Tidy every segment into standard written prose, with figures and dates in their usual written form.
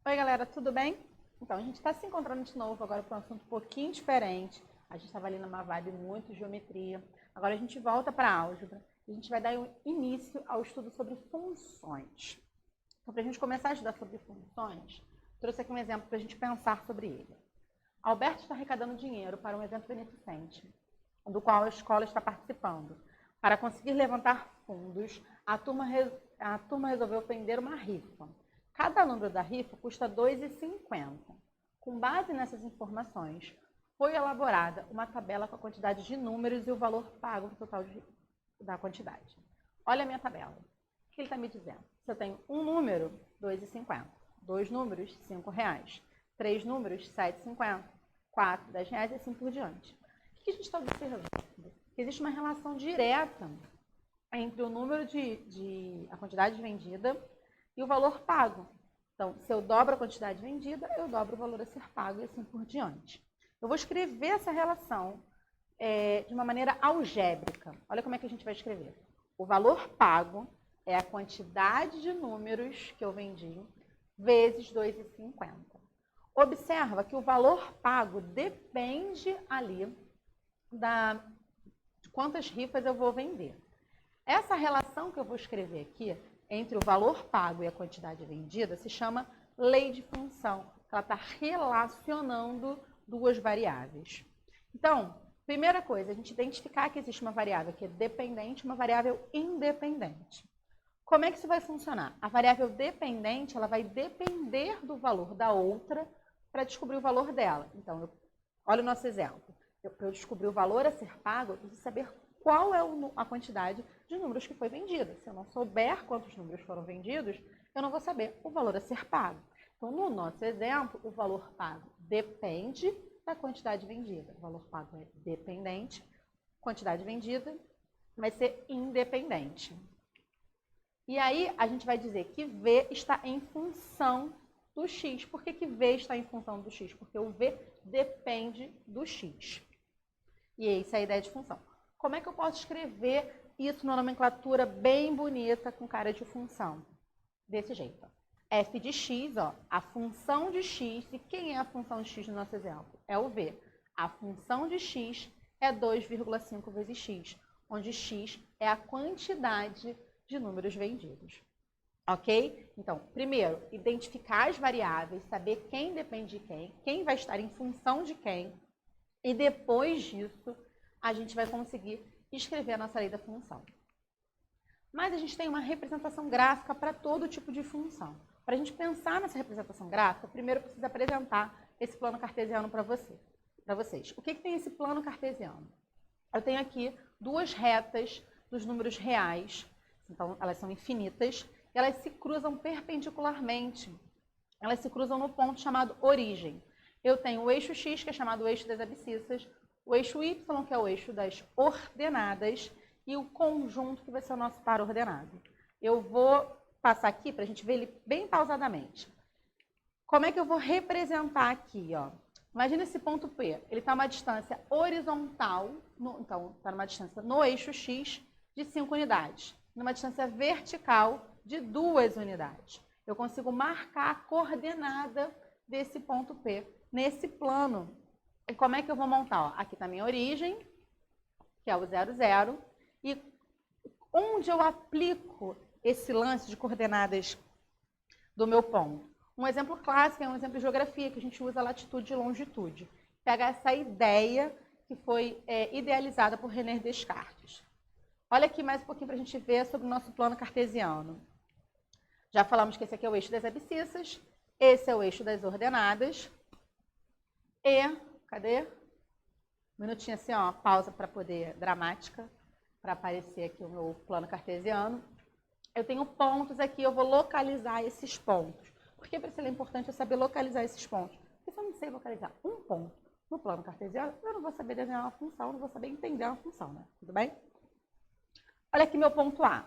Oi galera, tudo bem? Então, a gente está se encontrando de novo agora para um assunto um pouquinho diferente. A gente estava ali numa vibe muito geometria. Agora a gente volta para a álgebra e a gente vai dar início ao estudo sobre funções. Então, para a gente começar a estudar sobre funções, trouxe aqui um exemplo para a gente pensar sobre ele. Alberto está arrecadando dinheiro para um evento beneficente, do qual a escola está participando. Para conseguir levantar fundos, a turma resolveu vender uma rifa. Cada número da rifa custa R$ 2,50. Com base nessas informações, foi elaborada uma tabela com a quantidade de números e o valor pago no total da quantidade. Olha a minha tabela. O que ele está me dizendo? Se eu tenho um número, R$ 2,50. Dois números, R$ 5,00. Três números, R$ 7,50. Quatro, R$ 10,00 e assim por diante. O que a gente está observando? Que existe uma relação direta entre o número a quantidade vendida e o valor pago. Então, se eu dobro a quantidade vendida, eu dobro o valor a ser pago e assim por diante. Eu vou escrever essa relação de uma maneira algébrica. Olha como é que a gente vai escrever. O valor pago é a quantidade de números que eu vendi vezes R$ 2,50. Observa que o valor pago depende ali de quantas rifas eu vou vender. Essa relação que eu vou escrever aqui entre o valor pago e a quantidade vendida se chama lei de função. Ela está relacionando duas variáveis. Então, primeira coisa, a gente identificar que existe uma variável que é dependente e uma variável independente. Como é que isso vai funcionar? A variável dependente, ela vai depender do valor da outra para descobrir o valor dela. Então, olha o nosso exemplo. Para eu descobrir o valor a ser pago, eu preciso saber qual é a quantidade de números que foi vendida. Se eu não souber quantos números foram vendidos, eu não vou saber o valor a ser pago. Então, no nosso exemplo, o valor pago depende da quantidade vendida. O valor pago é dependente, quantidade vendida vai ser independente. E aí, a gente vai dizer que V está em função do X. Por que V está em função do X? Porque o V depende do X. E essa é a ideia de função. Como é que eu posso escrever isso numa nomenclatura bem bonita com cara de função? Desse jeito. Ó. F de x, ó, a função de x. E quem é a função de x no nosso exemplo? É o V. A função de x é 2,5 vezes x, onde x é a quantidade de números vendidos. Ok? Então, primeiro, identificar as variáveis, saber quem depende de quem vai estar em função de quem. E depois disso, a gente vai conseguir escrever a nossa lei da função. Mas a gente tem uma representação gráfica para todo tipo de função. Para a gente pensar nessa representação gráfica, primeiro eu preciso apresentar esse plano cartesiano para vocês. O que tem esse plano cartesiano? Eu tenho aqui duas retas dos números reais, então elas são infinitas, e elas se cruzam perpendicularmente. Elas se cruzam no ponto chamado origem. Eu tenho o eixo x, que é chamado o eixo das abscissas, o eixo y, que é o eixo das ordenadas, e o conjunto, que vai ser o nosso par ordenado. Eu vou passar aqui para a gente ver ele bem pausadamente. Como é que eu vou representar aqui? Ó? Imagina esse ponto P. Ele está a uma distância horizontal, então está numa distância no eixo x de 5 unidades. Numa distância vertical de 2 unidades. Eu consigo marcar a coordenada desse ponto P nesse plano. E como é que eu vou montar? Ó, aqui está a minha origem, que é o 0, 0. E onde eu aplico esse lance de coordenadas do meu ponto? Um exemplo clássico é um exemplo de geografia, que a gente usa latitude e longitude. Pegar essa ideia que foi idealizada por René Descartes. Olha aqui mais um pouquinho para a gente ver sobre o nosso plano cartesiano. Já falamos que esse aqui é o eixo das abscissas, esse é o eixo das ordenadas. E, cadê? Um minutinho assim, ó, pausa para poder, dramática, para aparecer aqui o meu plano cartesiano. Eu tenho pontos aqui, eu vou localizar esses pontos. Por que para isso é importante eu saber localizar esses pontos? Porque se eu não sei localizar um ponto no plano cartesiano, eu não vou saber desenhar uma função, não vou saber entender uma função, né? Tudo bem? Olha aqui meu ponto A.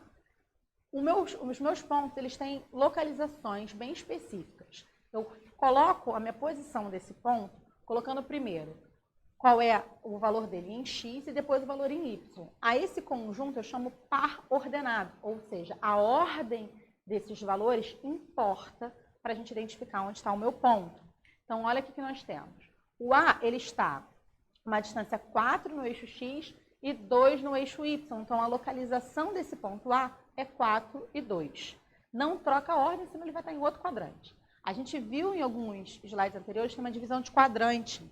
Os meus pontos, eles têm localizações bem específicas. Eu coloco a minha posição desse ponto, colocando primeiro qual é o valor dele em x e depois o valor em y. A esse conjunto eu chamo par ordenado, ou seja, a ordem desses valores importa para a gente identificar onde está o meu ponto. Então, olha aqui que nós temos. O A, ele está uma distância 4 no eixo x e 2 no eixo y. Então, a localização desse ponto A é 4 e 2. Não troca a ordem, senão ele vai estar em outro quadrante. A gente viu em alguns slides anteriores que tem uma divisão de quadrante.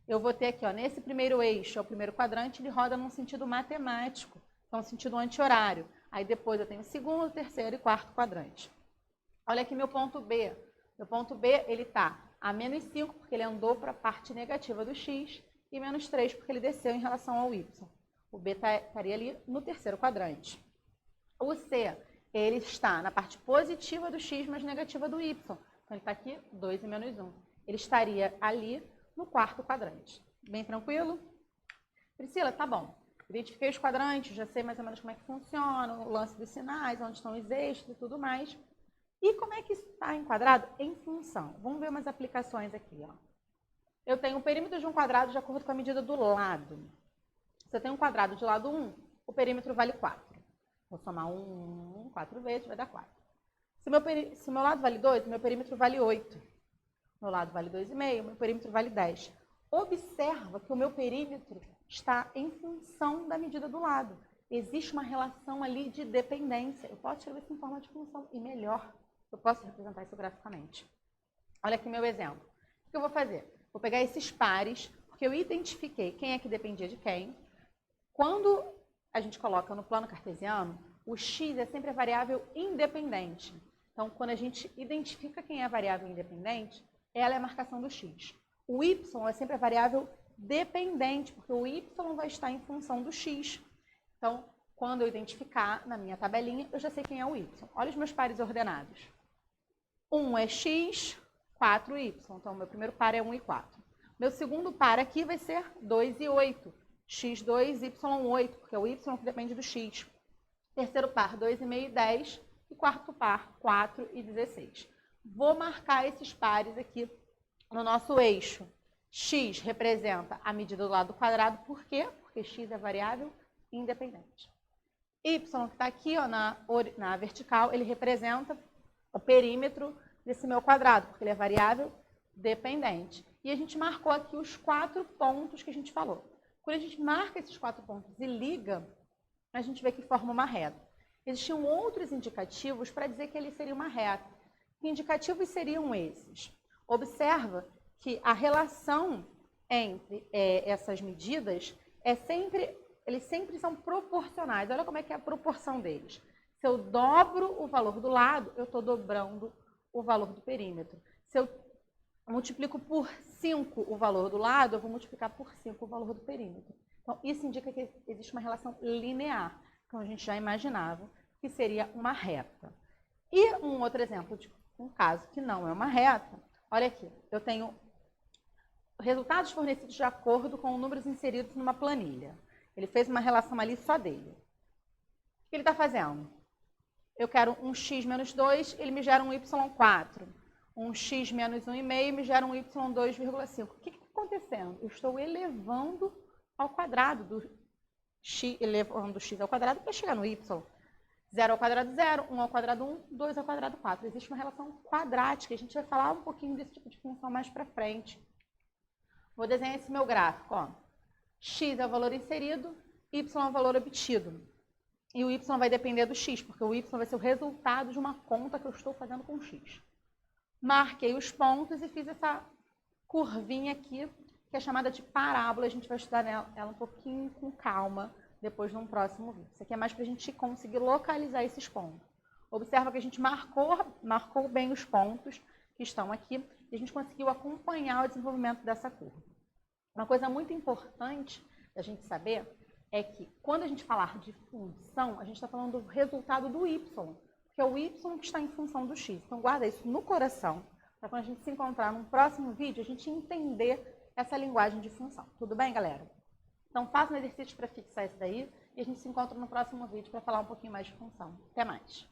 Eu vou ter aqui, ó, nesse primeiro eixo, é o primeiro quadrante, ele roda num sentido matemático, então sentido anti-horário. Aí depois eu tenho o segundo, terceiro e quarto quadrante. Olha aqui meu ponto B. Meu ponto B, ele está a menos 5, porque ele andou para a parte negativa do x, e menos 3, porque ele desceu em relação ao y. O B estaria ali no terceiro quadrante. O C, ele está na parte positiva do x, mas negativa do y. Então, ele está aqui, 2 e menos 1. Ele estaria ali no quarto quadrante. Bem tranquilo? Priscila, tá bom. Identifiquei os quadrantes, já sei mais ou menos como é que funciona, o lance dos sinais, onde estão os eixos e tudo mais. E como é que isso está enquadrado? Em função. Vamos ver umas aplicações aqui, ó. Eu tenho o perímetro de um quadrado de acordo com a medida do lado. Se eu tenho um quadrado de lado 1, o perímetro vale 4. Vou somar 4 vezes, vai dar 4. Se meu lado vale 2, o meu perímetro vale 8. Meu lado vale 2,5, meu perímetro vale 10. Observa que o meu perímetro está em função da medida do lado. Existe uma relação ali de dependência. Eu posso escrever isso em forma de função e melhor, eu posso representar isso graficamente. Olha aqui meu exemplo. O que eu vou fazer? Vou pegar esses pares, porque eu identifiquei quem é que dependia de quem. Quando a gente coloca no plano cartesiano, o x é sempre a variável independente. Então, quando a gente identifica quem é a variável independente, ela é a marcação do x. O y é sempre a variável dependente, porque o y vai estar em função do x. Então, quando eu identificar na minha tabelinha, eu já sei quem é o y. Olha os meus pares ordenados. 1 é x, 4 y. Então, meu primeiro par é 1 e 4. Meu segundo par aqui vai ser 2 e 8. x2, y8, porque é o y que depende do x. Terceiro par, 2,5 e 10. E quarto par, 4 e 16. Vou marcar esses pares aqui no nosso eixo. X representa a medida do lado quadrado. Por quê? Porque x é variável independente. Y, que está aqui ó, na vertical, ele representa o perímetro desse meu quadrado, porque ele é variável dependente. E a gente marcou aqui os 4 pontos que a gente falou. Quando a gente marca esses 4 pontos e liga, a gente vê que forma uma reta. Existiam outros indicativos para dizer que ele seria uma reta. Que indicativos seriam esses? Observa que a relação entre essas medidas eles sempre são proporcionais. Olha como é que é a proporção deles. Se eu dobro o valor do lado, eu estou dobrando o valor do perímetro. Se eu multiplico por 5 o valor do lado, eu vou multiplicar por 5 o valor do perímetro. Então, isso indica que existe uma relação linear, como a gente já imaginava, que seria uma reta. E um outro exemplo de um caso que não é uma reta, olha aqui, eu tenho resultados fornecidos de acordo com números inseridos numa planilha. Ele fez uma relação ali só dele. O que ele está fazendo? Eu quero um x menos 2, ele me gera um y4. Um x menos 1,5 me gera um y2,5. O que está acontecendo? Eu estou elevando ao quadrado do x, elevando o x ao quadrado para chegar no y. 0 ao quadrado 0, 1 ao quadrado 1, 2 ao quadrado 4. Existe uma relação quadrática. A gente vai falar um pouquinho desse tipo de função mais para frente. Vou desenhar esse meu gráfico. Ó. X é o valor inserido, y é o valor obtido. E o y vai depender do x, porque o y vai ser o resultado de uma conta que eu estou fazendo com x. Marquei os pontos e fiz essa curvinha aqui, que é chamada de parábola. A gente vai estudar ela um pouquinho com calma depois num próximo vídeo. Isso aqui é mais para a gente conseguir localizar esses pontos. Observa que a gente marcou bem os pontos que estão aqui e a gente conseguiu acompanhar o desenvolvimento dessa curva. Uma coisa muito importante da gente saber é que quando a gente falar de função, a gente está falando do resultado do y, que é o y que está em função do x. Então, guarda isso no coração, para quando a gente se encontrar num próximo vídeo, a gente entender essa linguagem de função. Tudo bem, galera? Então, faça um exercício para fixar isso daí e a gente se encontra no próximo vídeo para falar um pouquinho mais de função. Até mais!